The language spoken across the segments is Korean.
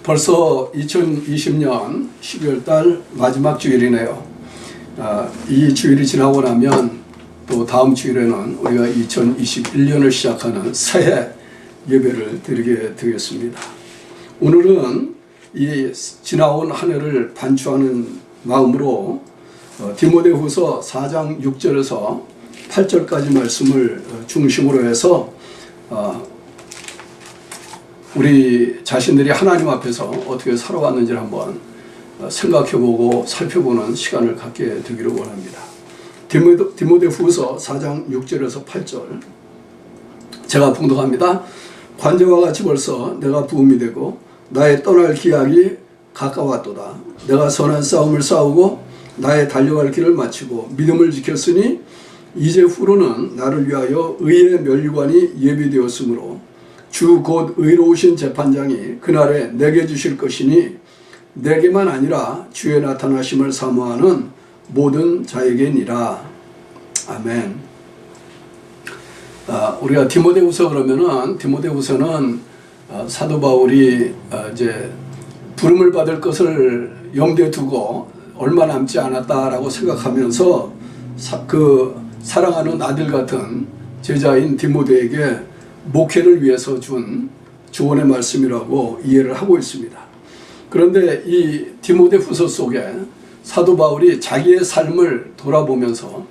벌써 2020년 12월 달 마지막 주일이네요. 이 주일이 지나고 나면 또 다음 주일에는 우리가 2021년을 시작하는 새해 예배를 드리게 되겠습니다. 오늘은 이 지나온 한 해를 반추하는 마음으로 디모데후서 4장 6절에서 8절까지 말씀을 중심으로 해서 우리 자신들이 하나님 앞에서 어떻게 살아왔는지를 한번 생각해보고 살펴보는 시간을 갖게 되기를 원합니다. 디모데후서 4장 6절에서 8절 제가 봉독합니다. 관제와 같이 벌써 내가 부음이 되고 나의 떠날 기약이 가까웠도다. 내가 선한 싸움을 싸우고 나의 달려갈 길을 마치고 믿음을 지켰으니 이제 후로는 나를 위하여 의의 면류관이 예비되었으므로 주 곧 의로우신 재판장이 그날에 내게 주실 것이니 내게만 아니라 주의 나타나심을 사모하는 모든 자에게니라. 아멘. 우리가 디모데후서 그러면은 디모데후서는 사도 바울이 이제 부름을 받을 것을 염두에 두고 얼마 남지 않았다라고 생각하면서 그 사랑하는 아들 같은 제자인 디모데에게 목회를 위해서 준 조언의 말씀이라고 이해를 하고 있습니다. 그런데 이 디모데후서 속에 사도 바울이 자기의 삶을 돌아보면서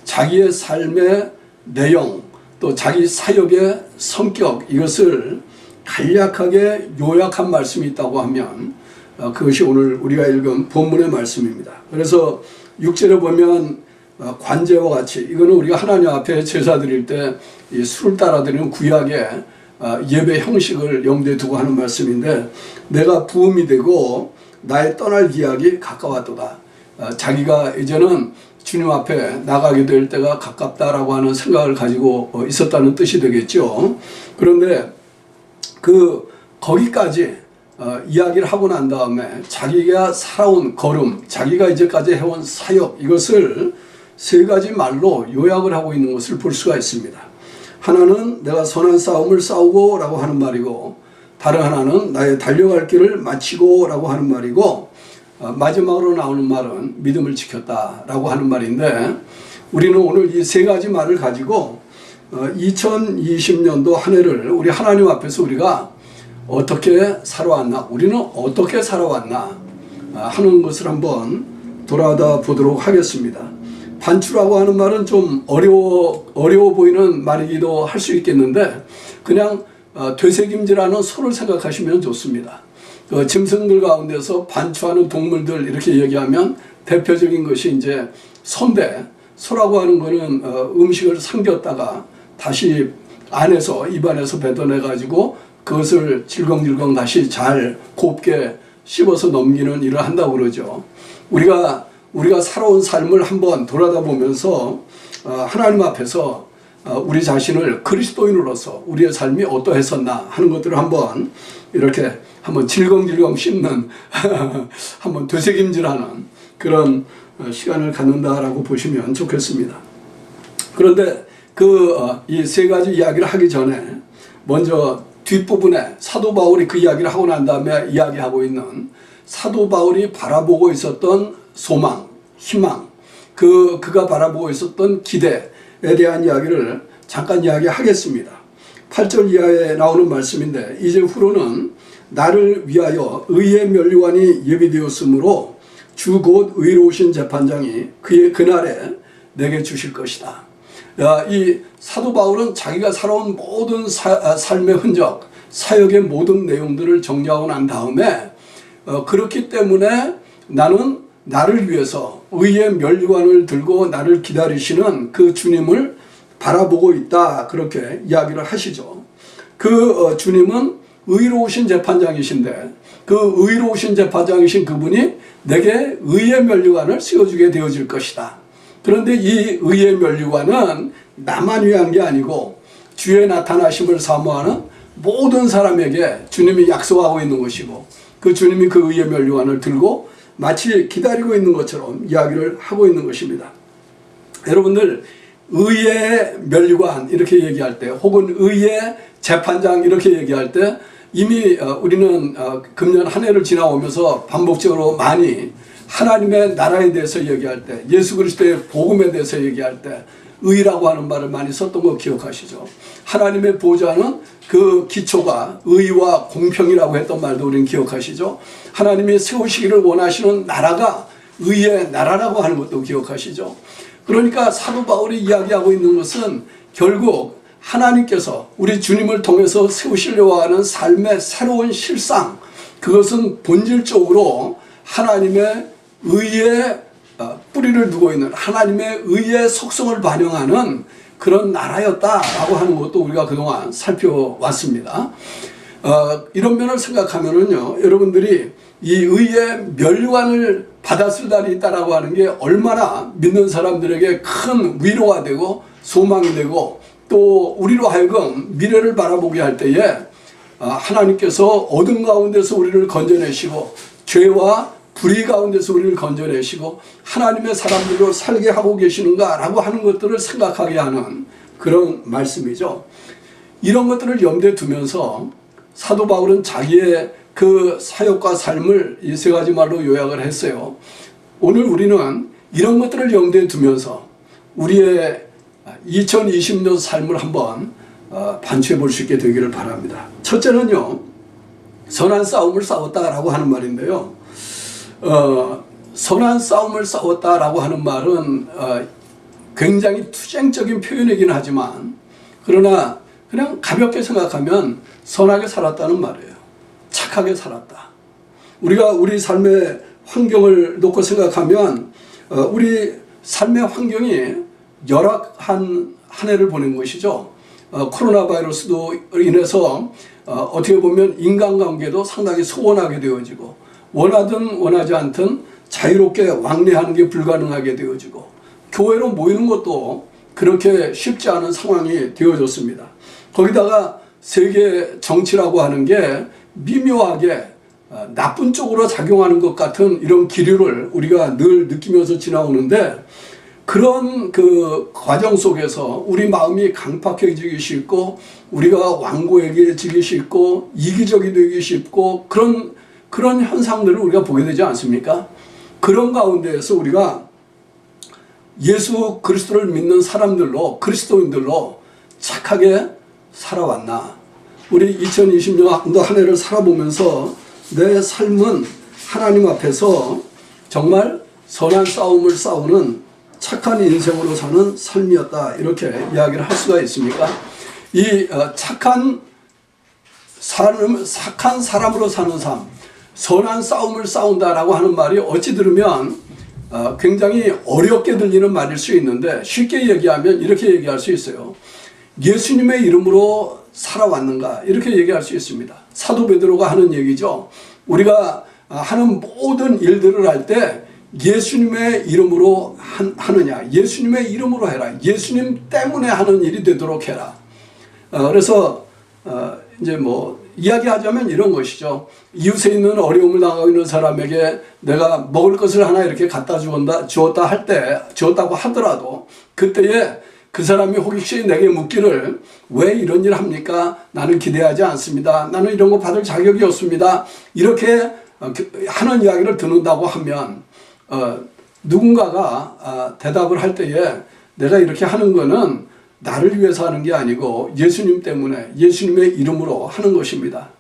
자기의 삶의 내용 또 자기 사역의 성격 이것을 간략하게 요약한 말씀이 있다고 하면 그것이 오늘 우리가 읽은 본문의 말씀입니다. 그래서 6절에 보면 관제와 같이 이거는 우리가 하나님 앞에 제사 드릴 때 이 술을 따라 드리는 구약의 예배 형식을 염두에 두고 하는 말씀인데 내가 부음이 되고 나의 떠날 기약이 가까웠도다. 자기가 이제는 주님 앞에 나가게 될 때가 가깝다라고 하는 생각을 가지고 있었다는 뜻이 되겠죠. 그런데 거기까지 이야기를 하고 난 다음에 자기가 살아온 걸음, 자기가 이제까지 해온 사역 이것을 세 가지 말로 요약을 하고 있는 것을 볼 수가 있습니다. 하나는 내가 선한 싸움을 싸우고 라고 하는 말이고 다른 하나는 나의 달려갈 길을 마치고 라고 하는 말이고 마지막으로 나오는 말은 믿음을 지켰다 라고 하는 말인데 우리는 오늘 이 세 가지 말을 가지고 2020년도 한 해를 우리 하나님 앞에서 우리가 어떻게 살아왔나 우리는 어떻게 살아왔나 하는 것을 한번 돌아다 보도록 하겠습니다. 반추라고 하는 말은 좀 어려워 보이는 말이기도 할 수 있겠는데 그냥 되새김질하는 소를 생각하시면 좋습니다. 짐승들 가운데서 반추하는 동물들 이렇게 얘기하면 대표적인 것이 이제 소인데 소라고 하는 거는 음식을 삼겼다가 다시 안에서 입안에서 뱉어내 가지고 그것을 질겅질겅 다시 잘 곱게 씹어서 넘기는 일을 한다고 그러죠. 우리가 살아온 삶을 한번 돌아다 보면서 하나님 앞에서 우리 자신을 그리스도인으로서 우리의 삶이 어떠했었나 하는 것들을 한번 이렇게 한번 질겅질겅 씹는 한번 되새김질하는 그런 시간을 갖는다라고 보시면 좋겠습니다. 그런데 이 세 가지 이야기를 하기 전에 먼저 뒷부분에 사도 바울이 그 이야기를 하고 난 다음에 이야기하고 있는 사도 바울이 바라보고 있었던 소망, 희망, 그가 바라보고 있었던 기대에 대한 이야기를 잠깐 이야기하겠습니다. 8절 이하에 나오는 말씀인데 이제 후로는 나를 위하여 의의 면류관이 예비되었으므로 주 곧 의로우신 재판장이 그날에 내게 주실 것이다. 이 사도 바울은 자기가 살아온 모든 삶의 흔적, 사역의 모든 내용들을 정리하고 난 다음에 그렇기 때문에 나는 나를 위해서 의의 면류관을 들고 나를 기다리시는 그 주님을 바라보고 있다 그렇게 이야기를 하시죠. 그 주님은 의로우신 재판장이신데 그 의로우신 재판장이신 그분이 내게 의의 면류관을 씌워주게 되어질 것이다. 그런데 이 의의 면류관은 나만 위한 게 아니고 주의 나타나심을 사모하는 모든 사람에게 주님이 약속하고 있는 것이고 그 주님이 그 의의 면류관을 들고 마치 기다리고 있는 것처럼 이야기를 하고 있는 것입니다. 여러분들 의의 면류관 이렇게 얘기할 때 혹은 의의 재판장 이렇게 얘기할 때 이미 우리는 금년 한 해를 지나오면서 반복적으로 많이 하나님의 나라에 대해서 얘기할 때, 예수 그리스도의 복음에 대해서 얘기할 때 의라고 하는 말을 많이 썼던 거 기억하시죠? 하나님의 보좌는 그 기초가 의와 공평이라고 했던 말도 우리는 기억하시죠? 하나님이 세우시기를 원하시는 나라가 의의 나라라고 하는 것도 기억하시죠? 그러니까 사도 바울이 이야기하고 있는 것은 결국 하나님께서 우리 주님을 통해서 세우시려고 하는 삶의 새로운 실상, 그것은 본질적으로 하나님의 의의 뿌리를 두고 있는 하나님의 의의 속성을 반영하는 그런 나라였다라고 하는 것도 우리가 그동안 살펴왔습니다. 이런 면을 생각하면은요, 여러분들이 이 의의 멸류관을 받았을 날이 있다라고 하는 게 얼마나 믿는 사람들에게 큰 위로가 되고 소망이 되고, 또 우리로 하여금 미래를 바라보게 할 때에 하나님께서 어둠 가운데서 우리를 건져내시고 죄와 불의 가운데서 우리를 건져내시고 하나님의 사람들로 살게 하고 계시는가라고 하는 것들을 생각하게 하는 그런 말씀이죠. 이런 것들을 염두에 두면서 사도 바울은 자기의 그 사역과 삶을 이 세 가지 말로 요약을 했어요. 오늘 우리는 이런 것들을 염두에 두면서 우리의 2020년 삶을 한번 반추해 볼 수 있게 되기를 바랍니다. 첫째는요, 선한 싸움을 싸웠다라고 하는 말인데요. 선한 싸움을 싸웠다라고 하는 말은 굉장히 투쟁적인 표현이긴 하지만, 그러나 그냥 가볍게 생각하면 선하게 살았다는 말이에요. 착하게 살았다. 우리가 우리 삶의 환경을 놓고 생각하면 우리 삶의 환경이 열악한 한 해를 보낸 것이죠. 코로나 바이러스도 인해서 어떻게 보면 인간관계도 상당히 소원하게 되어지고, 원하든 원하지 않든 자유롭게 왕래하는 게 불가능하게 되어지고, 교회로 모이는 것도 그렇게 쉽지 않은 상황이 되어졌습니다. 거기다가 세계 정치라고 하는 게 미묘하게 나쁜 쪽으로 작용하는 것 같은 이런 기류를 우리가 늘 느끼면서 지나오는데, 그런 그 과정 속에서 우리 마음이 강팍해지기 쉽고, 우리가 완고해지기 쉽고, 이기적이 되기 쉽고, 그런 현상들을 우리가 보게 되지 않습니까? 그런 가운데에서 우리가 예수 그리스도를 믿는 사람들로, 그리스도인들로 착하게 살아왔나? 우리 2020년도 한 해를 살아보면서 내 삶은 하나님 앞에서 정말 선한 싸움을 싸우는 착한 인생으로 사는 삶이었다, 이렇게 이야기를 할 수가 있습니까? 이 착한 사람으로 사는 삶, 선한 싸움을 싸운다라고 하는 말이 어찌 들으면 굉장히 어렵게 들리는 말일 수 있는데, 쉽게 얘기하면 이렇게 얘기할 수 있어요. 예수님의 이름으로 살아왔는가, 이렇게 얘기할 수 있습니다. 사도 베드로가 하는 얘기죠. 우리가 하는 모든 일들을 할 때 예수님의 이름으로 하느냐, 예수님의 이름으로 해라, 예수님 때문에 하는 일이 되도록 해라. 그래서 이제 뭐 이야기하자면 이런 것이죠. 이웃에 있는 어려움을 당하고 있는 사람에게 내가 먹을 것을 하나 이렇게 갖다 주었다고 하더라도, 그때에 그 사람이 혹시 내게 묻기를 왜 이런 일 합니까? 나는 기대하지 않습니다. 나는 이런 거 받을 자격이 없습니다. 이렇게 하는 이야기를 듣는다고 하면 누군가가 대답을 할 때에 내가 이렇게 하는 거는 나를 위해서 하는 게 아니고 예수님 때문에, 예수님의 이름으로 하는 것입니다.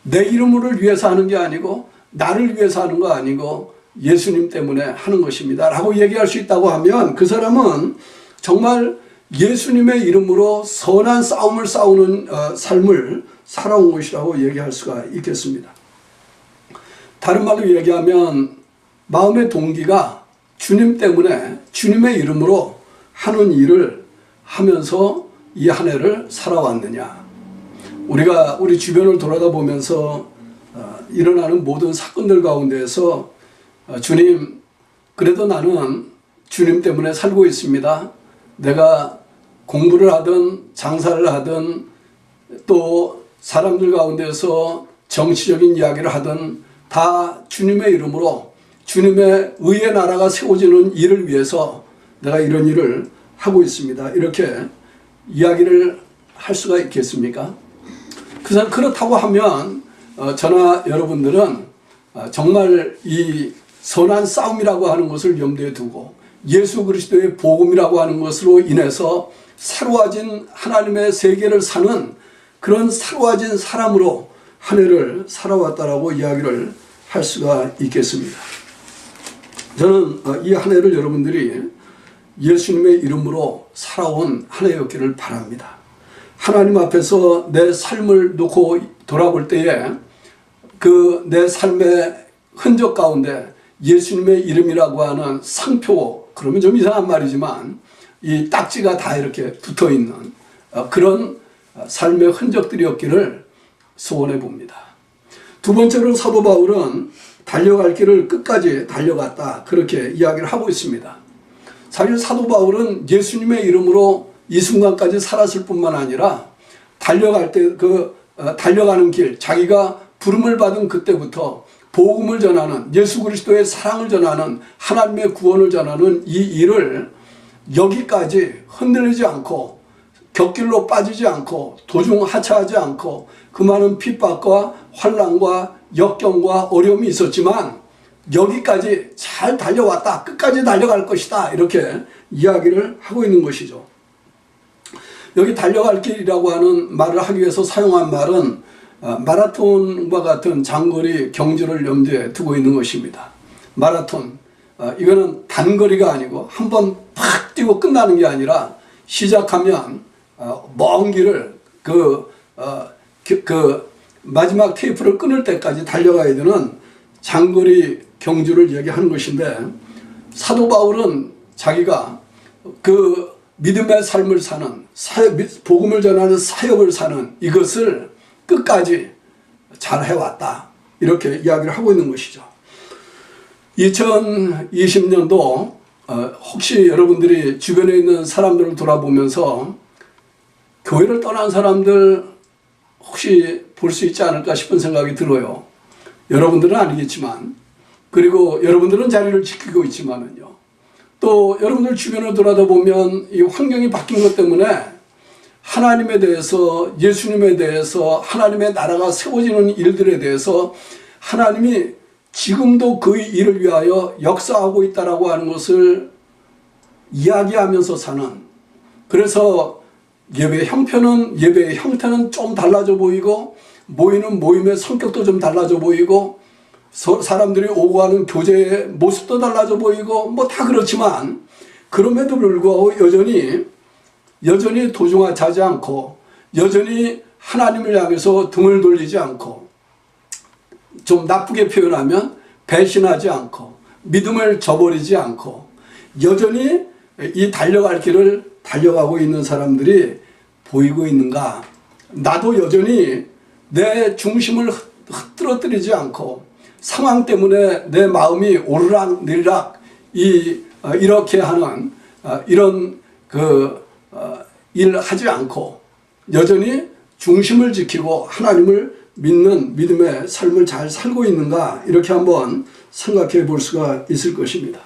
내 이름을 위해서 하는 게 아니고 나를 위해서 하는 거 아니고 예수님 때문에 하는 것입니다 라고 얘기할 수 있다고 하면, 그 사람은 정말 예수님의 이름으로 선한 싸움을 싸우는 삶을 살아온 것이라고 얘기할 수가 있겠습니다. 다른 말로 얘기하면 마음의 동기가 주님 때문에, 주님의 이름으로 하는 일을 하면서 이 한 해를 살아왔느냐. 우리가 우리 주변을 돌아다 보면서 일어나는 모든 사건들 가운데에서 주님, 그래도 나는 주님 때문에 살고 있습니다. 내가 공부를 하든 장사를 하든 또 사람들 가운데서 정치적인 이야기를 하든 다 주님의 이름으로, 주님의 의의 나라가 세워지는 일을 위해서 내가 이런 일을 하고 있습니다, 이렇게 이야기를 할 수가 있겠습니까? 그렇다고 하면 저나 여러분들은 정말 이 선한 싸움이라고 하는 것을 염두에 두고 예수 그리스도의 복음이라고 하는 것으로 인해서 새로워진 하나님의 세계를 사는 그런 새로워진 사람으로 한 해를 살아왔다라고 이야기를 할 수가 있겠습니다. 저는 이 한 해를 여러분들이 예수님의 이름으로 살아온 한 해였기를 바랍니다. 하나님 앞에서 내 삶을 놓고 돌아볼 때에 그 내 삶의 흔적 가운데 예수님의 이름이라고 하는 상표, 그러면 좀 이상한 말이지만 이 딱지가 다 이렇게 붙어 있는 그런 삶의 흔적들이었기를 소원해 봅니다. 두 번째로 사도 바울은 달려갈 길을 끝까지 달려갔다, 그렇게 이야기를 하고 있습니다. 사실 사도 바울은 예수님의 이름으로 이 순간까지 살았을 뿐만 아니라 달려갈 때 달려가는 길, 자기가 부름을 받은 그때부터 복음을 전하는, 예수 그리스도의 사랑을 전하는, 하나님의 구원을 전하는 이 일을 여기까지 흔들리지 않고 곁길로 빠지지 않고 도중 하차하지 않고 그 많은 핍박과 환난과 역경과 어려움이 있었지만 여기까지 잘 달려왔다, 끝까지 달려갈 것이다, 이렇게 이야기를 하고 있는 것이죠. 여기 달려갈 길이라고 하는 말을 하기 위해서 사용한 말은 마라톤과 같은 장거리 경주를 염두에 두고 있는 것입니다. 마라톤, 이거는 단거리가 아니고 한번 팍 뛰고 끝나는 게 아니라 시작하면 먼 길을 마지막 테이프를 끊을 때까지 달려가야 되는 장거리 경주를 얘기하는 것인데, 사도 바울은 자기가 그 믿음의 삶을 사는, 복음을 전하는 사역을 사는 이것을 끝까지 잘 해왔다, 이렇게 이야기를 하고 있는 것이죠. 2020년도 혹시 여러분들이 주변에 있는 사람들을 돌아보면서 교회를 떠난 사람들 혹시 볼 수 있지 않을까 싶은 생각이 들어요. 여러분들은 아니겠지만, 그리고 여러분들은 자리를 지키고 있지만은요, 또 여러분들 주변을 돌아다보면 이 환경이 바뀐 것 때문에 하나님에 대해서, 예수님에 대해서, 하나님의 나라가 세워지는 일들에 대해서 하나님이 지금도 그 일을 위하여 역사하고 있다라고 하는 것을 이야기하면서 사는, 그래서 예배의 형태는 좀 달라져 보이고, 모이는 모임의 성격도 좀 달라져 보이고, 사람들이 오고 가는 교제의 모습도 달라져 보이고, 뭐 다 그렇지만 그럼에도 불구하고 여전히 도중하지 않고, 여전히 하나님을 향해서 등을 돌리지 않고, 좀 나쁘게 표현하면 배신하지 않고, 믿음을 저버리지 않고, 여전히 이 달려갈 길을 달려가고 있는 사람들이 보이고 있는가? 나도 여전히 내 중심을 흐트러뜨리지 않고 상황 때문에 내 마음이 오르락내리락 이렇게 하는 이런 일을 하지 않고 여전히 중심을 지키고 하나님을 믿는 믿음의 삶을 잘 살고 있는가, 이렇게 한번 생각해 볼 수가 있을 것입니다.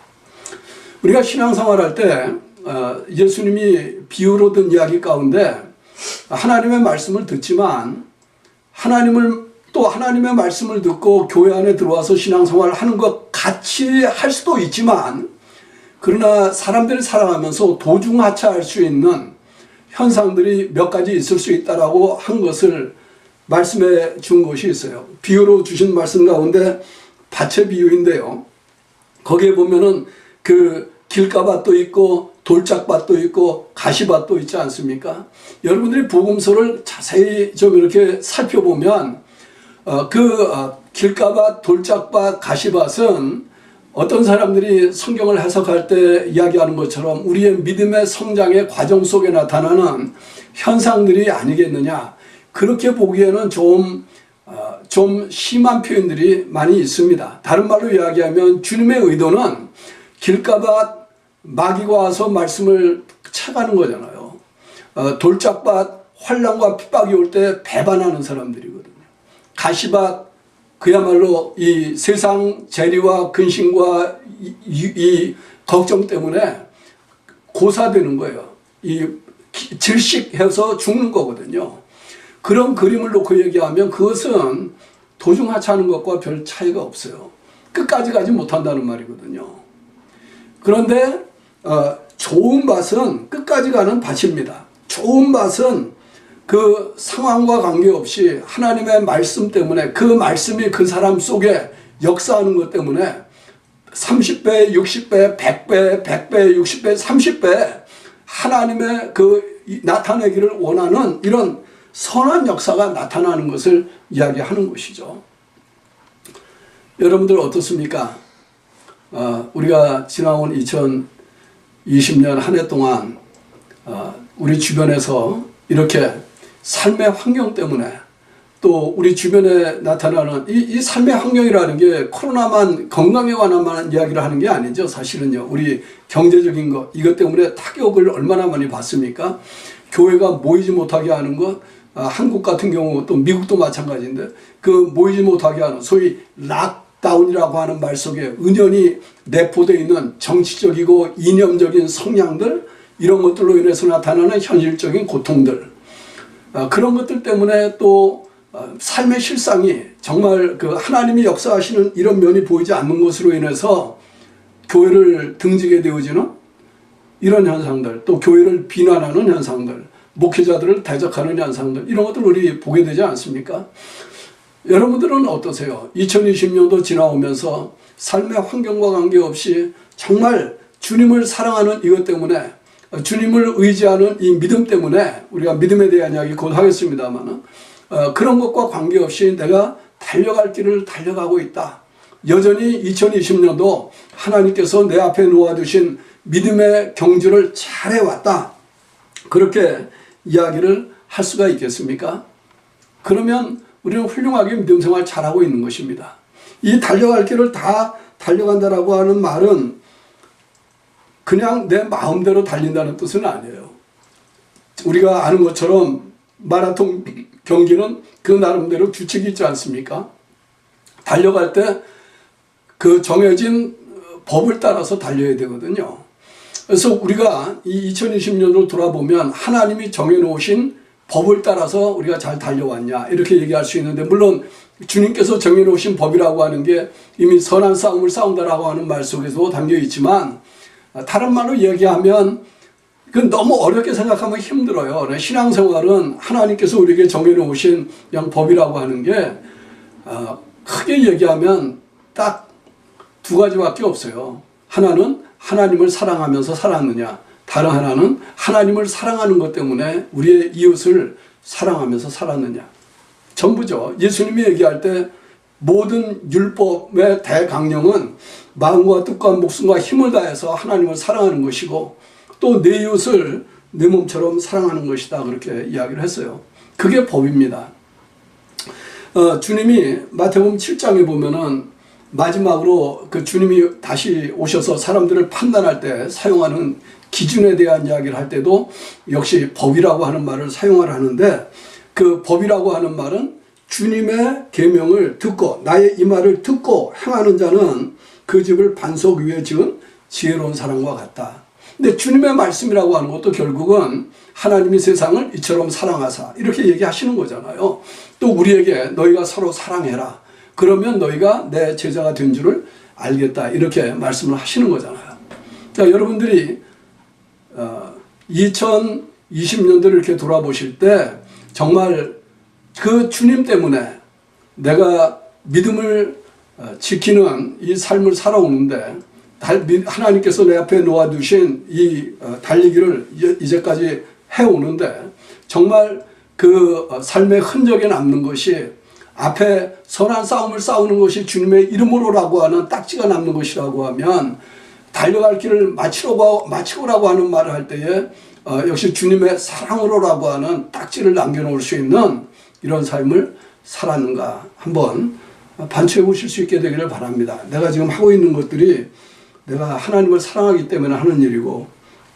우리가 신앙생활할 때 예수님이 비유로 든 이야기 가운데 하나님의 말씀을 듣지만, 하나님의 말씀을 듣고 교회 안에 들어와서 신앙생활을 하는 것 같이 할 수도 있지만, 그러나 사람들이 살아가면서 도중하차할 수 있는 현상들이 몇 가지 있을 수 있다라고 한 것을 말씀해 준 것이 있어요. 비유로 주신 말씀 가운데 밭의 비유인데요, 거기에 보면은 그 길가밭도 있고 돌짝밭도 있고 가시밭도 있지 않습니까? 여러분들이 복음서를 자세히 좀 이렇게 살펴보면 길가밭, 돌짝밭, 가시밭은 어떤 사람들이 성경을 해석할 때 이야기하는 것처럼 우리의 믿음의 성장의 과정 속에 나타나는 현상들이 아니겠느냐, 그렇게 보기에는 좀 심한 표현들이 많이 있습니다. 다른 말로 이야기하면 주님의 의도는 길가밭, 마귀가 와서 말씀을 채가는 거잖아요. 돌짝밭, 환난과 핍박이 올 때 배반하는 사람들이거든요. 가시밭, 그야말로 이 세상 재리와 근심과 이 걱정 때문에 고사되는 거예요. 질식해서 죽는 거거든요. 그런 그림을 놓고 얘기하면 그것은 도중하차하는 것과 별 차이가 없어요. 끝까지 가지 못한다는 말이거든요. 그런데 좋은 밭은 끝까지 가는 밭입니다. 좋은 밭은 그 상황과 관계없이 하나님의 말씀 때문에, 그 말씀이 그 사람 속에 역사하는 것 때문에 30배, 60배, 100배, 100배, 60배, 30배 하나님의 그 나타내기를 원하는 이런 선한 역사가 나타나는 것을 이야기하는 것이죠. 여러분들 어떻습니까? 우리가 지나온 2020년 한 해 동안 우리 주변에서 이렇게 삶의 환경 때문에, 또 우리 주변에 나타나는 이 삶의 환경이라는 게 코로나만, 건강에 관한만 이야기를 하는 게 아니죠. 사실은요. 우리 경제적인 것, 이것 때문에 타격을 얼마나 많이 받습니까? 교회가 모이지 못하게 하는 것, 한국 같은 경우 또 미국도 마찬가지인데, 그 모이지 못하게 하는 소위 락다운이라고 하는 말 속에 은연히 내포되어 있는 정치적이고 이념적인 성향들, 이런 것들로 인해서 나타나는 현실적인 고통들, 그런 것들 때문에 또 삶의 실상이 정말 그 하나님이 역사하시는 이런 면이 보이지 않는 것으로 인해서 교회를 등지게 되어지는 이런 현상들, 또 교회를 비난하는 현상들, 목회자들을 대적하는 현상들, 이런 것들 우리 보게 되지 않습니까? 여러분들은 어떠세요? 2020년도 지나오면서 삶의 환경과 관계없이 정말 주님을 사랑하는 이것 때문에, 주님을 의지하는 이 믿음 때문에, 우리가 믿음에 대한 이야기 곧 하겠습니다만, 그런 것과 관계없이 내가 달려갈 길을 달려가고 있다. 여전히 2020년도 하나님께서 내 앞에 놓아두신 믿음의 경주를 잘해왔다. 그렇게 이야기를 할 수가 있겠습니까? 그러면 우리는 훌륭하게 믿음 생활 잘하고 있는 것입니다. 이 달려갈 길을 다 달려간다라고 하는 말은 그냥 내 마음대로 달린다는 뜻은 아니에요. 우리가 아는 것처럼 마라톤 경기는 그 나름대로 규칙이 있지 않습니까? 달려갈 때 그 정해진 법을 따라서 달려야 되거든요. 그래서 우리가 이 2020년으로 돌아보면 하나님이 정해놓으신 법을 따라서 우리가 잘 달려왔냐, 이렇게 얘기할 수 있는데, 물론 주님께서 정해놓으신 법이라고 하는 게 이미 선한 싸움을 싸운다라고 하는 말 속에도 담겨 있지만, 다른 말로 얘기하면 그건 너무 어렵게 생각하면 힘들어요. 신앙생활은 하나님께서 우리에게 정해놓으신 그냥 법이라고 하는 게 크게 얘기하면 딱 두 가지밖에 없어요. 하나는 하나님을 사랑하면서 살았느냐, 다른 하나는 하나님을 사랑하는 것 때문에 우리의 이웃을 사랑하면서 살았느냐. 전부죠. 예수님이 얘기할 때 모든 율법의 대강령은 마음과 뜻과 목숨과 힘을 다해서 하나님을 사랑하는 것이고, 또 내 이웃을 내 몸처럼 사랑하는 것이다, 그렇게 이야기를 했어요. 그게 법입니다. 주님이 마태복음 7장에 보면은 마지막으로 그 주님이 다시 오셔서 사람들을 판단할 때 사용하는 기준에 대한 이야기를 할 때도 역시 법이라고 하는 말을 사용을 하는데, 그 법이라고 하는 말은 주님의 계명을 듣고 나의 이 말을 듣고 행하는 자는 그 집을 반석 위에 지은 지혜로운 사람과 같다. 근데 주님의 말씀이라고 하는 것도 결국은 하나님이 세상을 이처럼 사랑하사, 이렇게 얘기하시는 거잖아요. 또 우리에게 너희가 서로 사랑해라, 그러면 너희가 내 제자가 된 줄을 알겠다, 이렇게 말씀을 하시는 거잖아요. 자, 여러분들이 2020년도를 이렇게 돌아보실 때 정말 그 주님 때문에 내가 믿음을 지키는 이 삶을 살아오는데, 하나님께서 내 앞에 놓아두신 이 달리기를 이제까지 해오는데, 정말 그 삶의 흔적에 남는 것이, 앞에 선한 싸움을 싸우는 것이 주님의 이름으로라고 하는 딱지가 남는 것이라고 하면, 달려갈 길을 마치고라고 하는 말을 할 때에 역시 주님의 사랑으로라고 하는 딱지를 남겨놓을 수 있는 이런 삶을 살았는가 한번 반추해 보실 수 있게 되기를 바랍니다. 내가 지금 하고 있는 것들이 내가 하나님을 사랑하기 때문에 하는 일이고,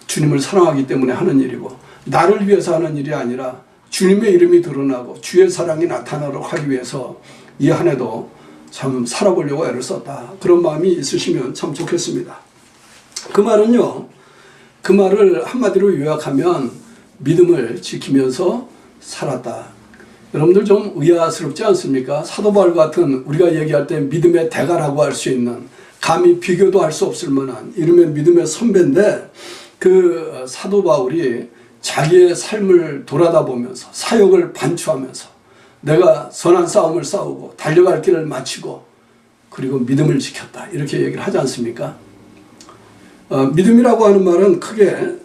주님을 사랑하기 때문에 하는 일이고, 나를 위해서 하는 일이 아니라 주님의 이름이 드러나고 주의 사랑이 나타나도록 하기 위해서 이 한 해도 참 살아보려고 애를 썼다, 그런 마음이 있으시면 참 좋겠습니다. 그 말은요, 그 말을 한마디로 요약하면 믿음을 지키면서 살았다. 여러분들 좀 의아스럽지 않습니까? 사도 바울 같은 우리가 얘기할 때 믿음의 대가라고 할 수 있는, 감히 비교도 할 수 없을 만한 이름의 믿음의 선배인데, 그 사도 바울이 자기의 삶을 돌아다보면서 사역을 반추하면서 내가 선한 싸움을 싸우고 달려갈 길을 마치고 그리고 믿음을 지켰다, 이렇게 얘기를 하지 않습니까? 믿음이라고 하는 말은 크게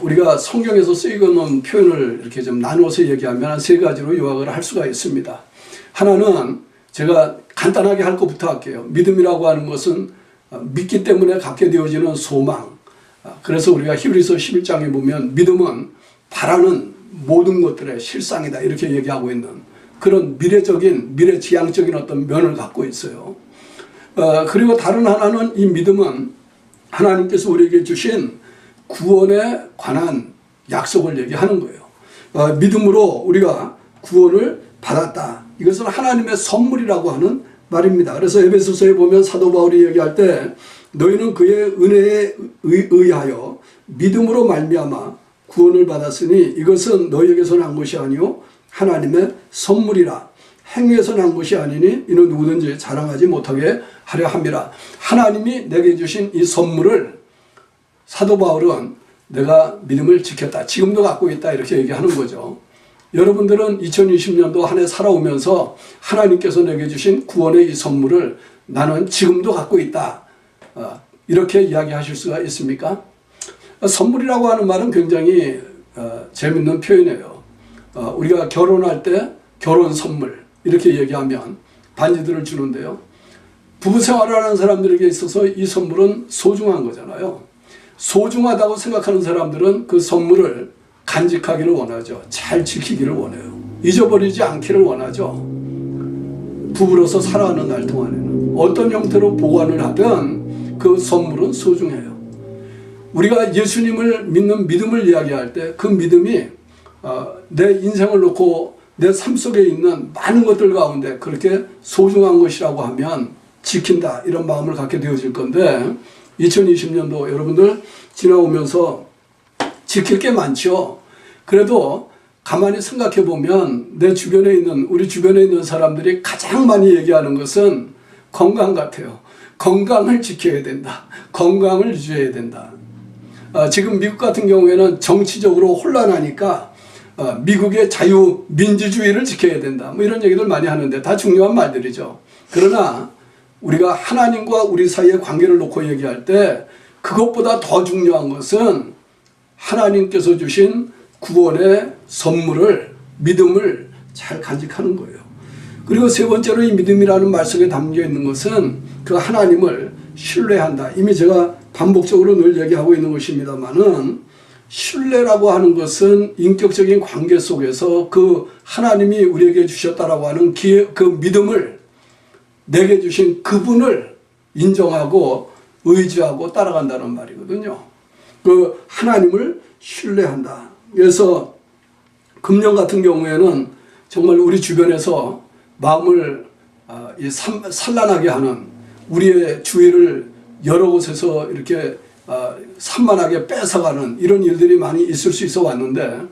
우리가 성경에서 쓰이고 있는 표현을 이렇게 좀 나누어서 얘기하면 한 세 가지로 요약을 할 수가 있습니다. 하나는 제가 간단하게 할 것부터 할게요. 믿음이라고 하는 것은 믿기 때문에 갖게 되어지는 소망. 그래서 우리가 히브리서 11장에 보면 믿음은 바라는 모든 것들의 실상이다, 이렇게 얘기하고 있는 그런 미래지향적인 어떤 면을 갖고 있어요. 그리고 다른 하나는 이 믿음은 하나님께서 우리에게 주신 구원에 관한 약속을 얘기하는 거예요. 믿음으로 우리가 구원을 받았다. 이것은 하나님의 선물이라고 하는 말입니다. 그래서 에베소서에 보면 사도 바울이 얘기할 때 너희는 그의 은혜에 의하여 믿음으로 말미암아 구원을 받았으니 이것은 너희에게서 난 것이 아니요 하나님의 선물이라. 행위에서 난 것이 아니니 이는 누구든지 자랑하지 못하게 하려 함이라. 하나님이 내게 주신 이 선물을 사도 바울은 내가 믿음을 지켰다, 지금도 갖고 있다, 이렇게 얘기하는 거죠. 여러분들은 2020년도 한 해 살아오면서 하나님께서 내게 주신 구원의 이 선물을 나는 지금도 갖고 있다, 이렇게 이야기하실 수가 있습니까? 선물이라고 하는 말은 굉장히 재밌는 표현이에요. 우리가 결혼할 때 결혼 선물 이렇게 얘기하면 반지들을 주는데요. 부부 생활을 하는 사람들에게 있어서 이 선물은 소중한 거잖아요. 소중하다고 생각하는 사람들은 그 선물을 간직하기를 원하죠. 잘 지키기를 원해요. 잊어버리지 않기를 원하죠. 부부로서 살아가는 날 동안에는 어떤 형태로 보관을 하든 그 선물은 소중해요. 우리가 예수님을 믿는 믿음을 이야기할 때 그 믿음이 내 인생을 놓고 내 삶 속에 있는 많은 것들 가운데 그렇게 소중한 것이라고 하면 지킨다, 이런 마음을 갖게 되어질 건데, 2020년도 여러분들 지나오면서 지킬 게 많죠. 그래도 가만히 생각해 보면 우리 주변에 있는 사람들이 가장 많이 얘기하는 것은 건강 같아요. 건강을 지켜야 된다, 건강을 유지해야 된다. 지금 미국 같은 경우에는 정치적으로 혼란하니까 미국의 자유민주주의를 지켜야 된다, 뭐 이런 얘기들 많이 하는데 다 중요한 말들이죠. 그러나 우리가 하나님과 우리 사이의 관계를 놓고 얘기할 때 그것보다 더 중요한 것은 하나님께서 주신 구원의 선물을, 믿음을 잘 간직하는 거예요. 그리고 세 번째로 이 믿음이라는 말 속에 담겨 있는 것은 그 하나님을 신뢰한다. 이미 제가 반복적으로 늘 얘기하고 있는 것입니다만은, 신뢰라고 하는 것은 인격적인 관계 속에서 그 하나님이 우리에게 주셨다라고 하는 그 믿음을, 내게 주신 그분을 인정하고 의지하고 따라간다는 말이거든요. 그 하나님을 신뢰한다. 그래서 금년 같은 경우에는 정말 우리 주변에서 마음을 산란하게 하는, 우리의 주위를 여러 곳에서 이렇게 산만하게 뺏어가는 이런 일들이 많이 있을 수 있어 왔는데,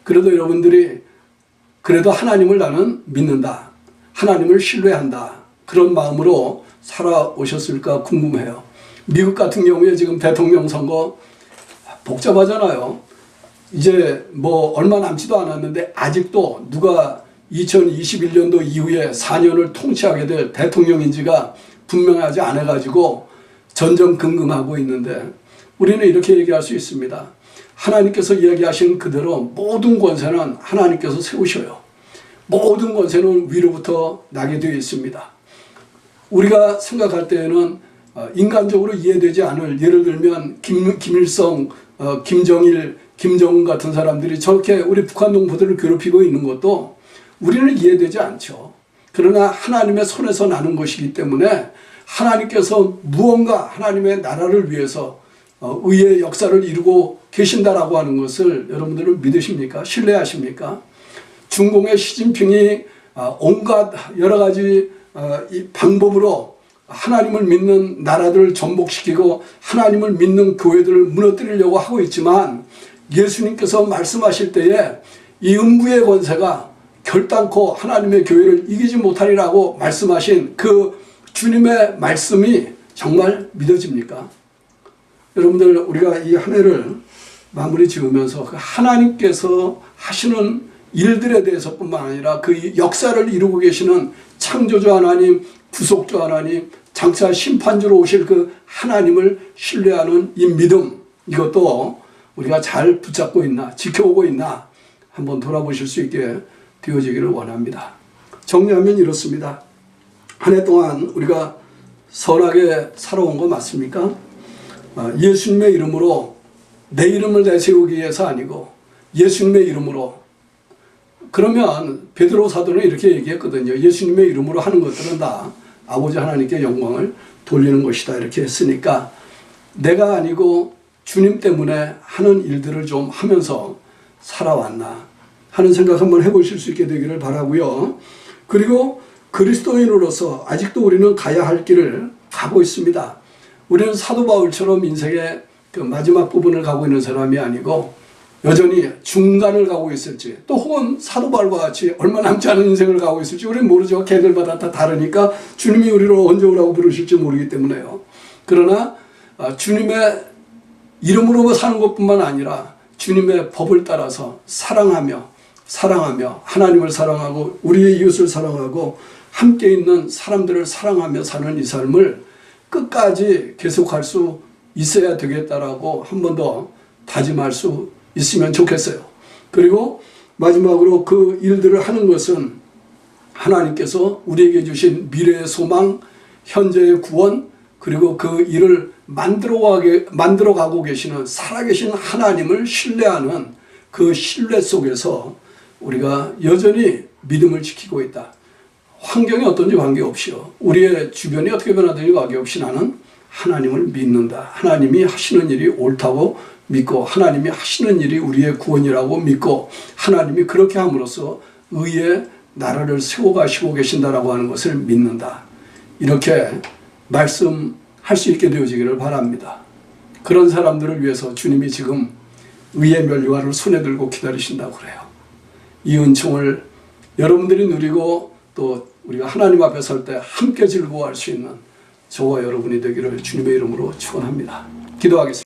그래도 여러분들이 그래도 하나님을 나는 믿는다, 하나님을 신뢰한다, 그런 마음으로 살아오셨을까 궁금해요. 미국 같은 경우에 지금 대통령 선거 복잡하잖아요. 이제 뭐 얼마 남지도 않았는데 아직도 누가 2021년도 이후에 4년을 통치하게 될 대통령인지가 분명하지 않아가지고 전전긍긍하고 있는데, 우리는 이렇게 얘기할 수 있습니다. 하나님께서 이야기하신 그대로 모든 권세는 하나님께서 세우셔요. 모든 권세는 위로부터 나게 되어 있습니다. 우리가 생각할 때에는 인간적으로 이해되지 않을, 예를 들면 김일성, 김정일, 김정은 같은 사람들이 저렇게 우리 북한 농부들을 괴롭히고 있는 것도 우리는 이해되지 않죠. 그러나 하나님의 손에서 나는 것이기 때문에 하나님께서 무언가 하나님의 나라를 위해서 의의 역사를 이루고 계신다라고 하는 것을 여러분들은 믿으십니까? 신뢰하십니까? 중공의 시진핑이 온갖 여러 가지 이 방법으로 하나님을 믿는 나라들을 전복시키고 하나님을 믿는 교회들을 무너뜨리려고 하고 있지만, 예수님께서 말씀하실 때에 이 음부의 권세가 결단코 하나님의 교회를 이기지 못하리라고 말씀하신 그 주님의 말씀이 정말 믿어집니까? 여러분들, 우리가 이 한 해를 마무리 지으면서 그 하나님께서 하시는 일들에 대해서뿐만 아니라 그 역사를 이루고 계시는 창조주 하나님, 구속주 하나님, 장차 심판주로 오실 그 하나님을 신뢰하는 이 믿음, 이것도 우리가 잘 붙잡고 있나, 지켜오고 있나 한번 돌아보실 수 있게 되어지기를 원합니다. 정리하면 이렇습니다. 한 해 동안 우리가 선하게 살아온 거 맞습니까? 예수님의 이름으로, 내 이름을 내세우기 위해서 아니고 예수님의 이름으로. 그러면 베드로 사도는 이렇게 얘기했거든요. 예수님의 이름으로 하는 것들은 다 아버지 하나님께 영광을 돌리는 것이다, 이렇게 했으니까 내가 아니고 주님 때문에 하는 일들을 좀 하면서 살아왔나 하는 생각 한번 해보실 수 있게 되기를 바라고요. 그리고 그리스도인으로서 아직도 우리는 가야 할 길을 가고 있습니다. 우리는 사도 바울처럼 인생의 그 마지막 부분을 가고 있는 사람이 아니고 여전히 중간을 가고 있을지, 또 혹은 사도 바울과 같이 얼마 남지 않은 인생을 가고 있을지 우리는 모르죠. 계절마다 다 다르니까 주님이 우리를 언제 오라고 부르실지 모르기 때문에요. 그러나 주님의 이름으로 사는 것뿐만 아니라 주님의 법을 따라서 사랑하며 하나님을 사랑하고 우리의 이웃을 사랑하고 함께 있는 사람들을 사랑하며 사는 이 삶을 끝까지 계속할 수 있어야 되겠다라고 한 번 더 다짐할 수 있으면 좋겠어요. 그리고 마지막으로 그 일들을 하는 것은 하나님께서 우리에게 주신 미래의 소망, 현재의 구원, 그리고 그 일을 만들어가고 계시는 살아계신 하나님을 신뢰하는 그 신뢰 속에서 우리가 여전히 믿음을 지키고 있다. 환경이 어떤지 관계없이요. 우리의 주변이 어떻게 변하든지 관계없이 나는 하나님을 믿는다. 하나님이 하시는 일이 옳다고 믿고 하나님이 하시는 일이 우리의 구원이라고 믿고 하나님이 그렇게 함으로써 의의 나라를 세워가시고 계신다라고 하는 것을 믿는다. 이렇게 말씀할 수 있게 되어지기를 바랍니다. 그런 사람들을 위해서 주님이 지금 의의 멸류관을 손에 들고 기다리신다고 그래요. 이 은총을 여러분들이 누리고 또 우리가 하나님 앞에 설 때 함께 즐거워할 수 있는 저와 여러분이 되기를 주님의 이름으로 축원합니다. 기도하겠습니다.